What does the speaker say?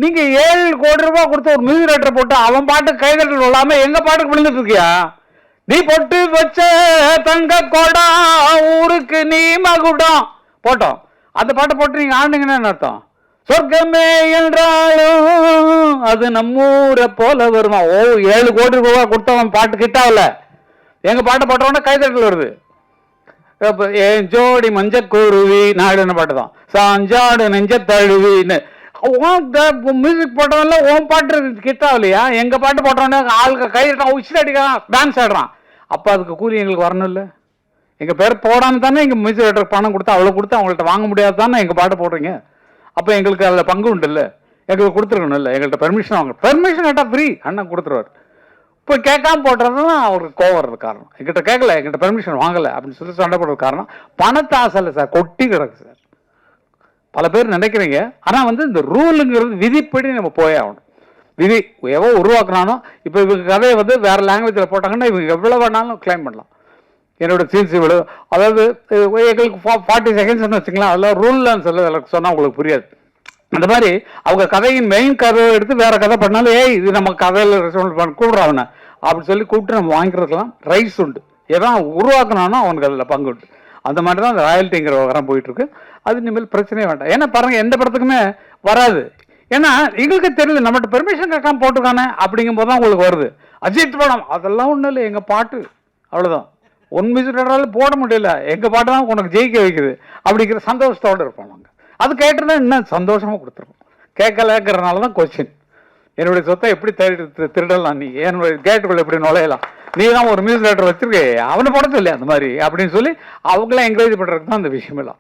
நீங்க 7 கோடி ரூபாய் கொடுத்து ஒரு மியூசிக் டைரக்டர் போட்டு அவன் பாட்டு கைதட்டல் விழாம எங்க பாட்டுக்கு விழுந்துட்டு இருக்கியா? நீ பொட்டு வச்ச தங்க கோடா ஊருக்கு நீ மகுடம் போட்டோம். அந்த பாட்டை போட்டு நீங்க ஆடுனீங்கன்னு அர்த்தம். சொர்க்கமே என்றாலும் அது நம்மூரை போல வருமா? ஓ 7 கோடி ரூபாய் கொடுத்தவன் பாட்டு கிட்டாவல, எங்க பாட்டை போட்டவன கைதட்டல் வருது. ஏன் ஜோடி மஞ்ச குருவி நாடுன பாட்டு தான். சாஞ்சாடு நெஞ்ச தழுவின்னு மியூசிக் போட்டவன்ல ஓன் பாட்டு கிட்டாவலையா? எங்க பாட்டு போட்டவன ஆளுக்கு கைதட்டான், உச்சில் அடிக்கிறான், டான்ஸ் ஆடுறான். அப்ப அதுக்கு கூலி எங்களுக்கு வரணும் இல்ல? எங்க பேர் போடாம தானே எங்க மியூசிக் டைரக்டர் பணம் கொடுத்து அவ்வளவு கொடுத்து அவங்கள்ட்ட வாங்க முடியாது தானே எங்க பாட்டு போடுறீங்க. அப்ப எங்களுக்கு அதுல பங்கு உண்டு இல்ல? எங்களுக்கு கொடுத்துருக்கணும் இல்ல? எங்கள்கிட்ட பெர்மிஷன் வாங்க, பெர்மிஷன் கேட்டா ஃப்ரீ அண்ணன் கொடுத்துருவாரு. இப்போ கேட்காம போட்டுறதுதான் அவருக்கு கோவம் வர்றது காரணம். எங்கிட்ட கேட்கல, எங்கிட்ட பெர்மிஷன் வாங்கலை அப்படின்னு சொல்லி சண்டை போடுறது காரணம் பணத்தை ஆசை இல்லை சார், கொட்டி கிடக்கு சார். பல பேர் நினைக்கிறீங்க. ஆனால் இந்த ரூலுங்கிறது விதிப்படி நம்ம போயே ஆகணும். விதி எவ்வளோ உருவாக்குனாலும் இப்போ இவங்க கதையை வேற லாங்குவேஜில் போட்டாங்கன்னா இவங்க எவ்வளோ வேணாலும் கிளைம் பண்ணலாம். என்னோட சீன்ஸ் இவ்வளோ, அதாவது எங்களுக்கு 40 செகண்ட்ஸ்னு வச்சுக்கலாம், அதெல்லாம் ரூல்லான்னு சொல்லி எனக்கு சொன்னால் உங்களுக்கு புரியாது. அந்த மாதிரி அவங்க கதையின் மெயின் கதையை எடுத்து வேற கதை பண்ணாலும் இது நம்ம கதையில் கூப்பிடுறோம் அவனை அப்படின்னு சொல்லி கூப்பிட்டு நம்ம வாங்கிக்கிறதுலாம் ரைட்ஸ் உண்டு. எதான் உருவாக்கினானோ அவனுக்கு அதில் பங்கு உண்டு. அந்த மாதிரி தான் அந்த ராயல்ட்டிங்கிற விவகாரம் போயிட்டு இருக்கு. அது இனிமேல் பிரச்சனையே வேண்டாம். ஏன்னா பாருங்க, எந்த படத்துக்குமே வராது. ஏன்னா எங்களுக்கு தெரியல, நம்மகிட்ட பெர்மிஷன் கேட்காம போட்டுக்கானே அப்படிங்கும் போது தான் உங்களுக்கு வருது. அஜித் படம் அதெல்லாம் ஒன்றும் இல்லை, எங்கள் பாட்டு அவ்வளோதான். ஒன் மியூசிக் டைரக்டரால் போட முடியல, எங்கள் பாட்டு தான் உனக்கு ஜெயிக்க வைக்குது அப்படிங்கிற சந்தோஷத்தோடு இருப்போம் நாங்கள். அது கேட்டுருந்தா இன்னும் சந்தோஷமாக கொடுத்துருக்கோம். கேட்கலங்கிறதுனால தான் கொஸ்டின். என்னுடைய சொத்தை எப்படி திருடலாம், நீ என்னுடைய கேட்டுக்குள்ள எப்படி நுழையலாம், நீ தான் ஒரு மியூசிக் டைரக்டர் வச்சிருக்கே அவனை படத்து இல்லையா அந்த மாதிரி அப்படின்னு சொல்லி அவங்களாம் என்கரேஜ் பண்ணுறதுக்கு தான் அந்த விஷயமெல்லாம்.